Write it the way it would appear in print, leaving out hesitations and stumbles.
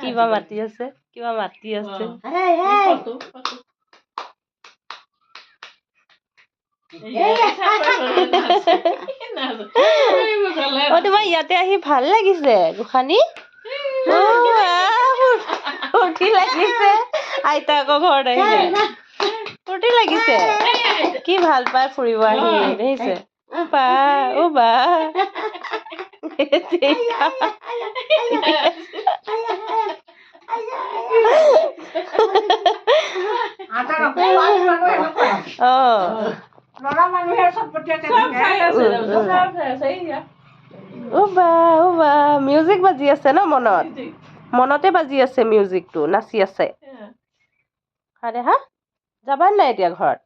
কিবা মাতি আছে কিবা মাতি আছে তোমাৰ ইয়াতে আহি ভাল লাগিছে গোসানী ফূৰ্তি লাগিছে আইতাকৰ ঘৰত আহিলে ফূৰ্তি লাগিছে কি ভাল পাই ফুৰিব আহি দেখিছে বা অ বা মিউজিক বাজি আছে ন মনতে বাজি আছে মিউজিকটো নাচি আছে আৰে হা যাবা নাই এতিয়া ঘৰত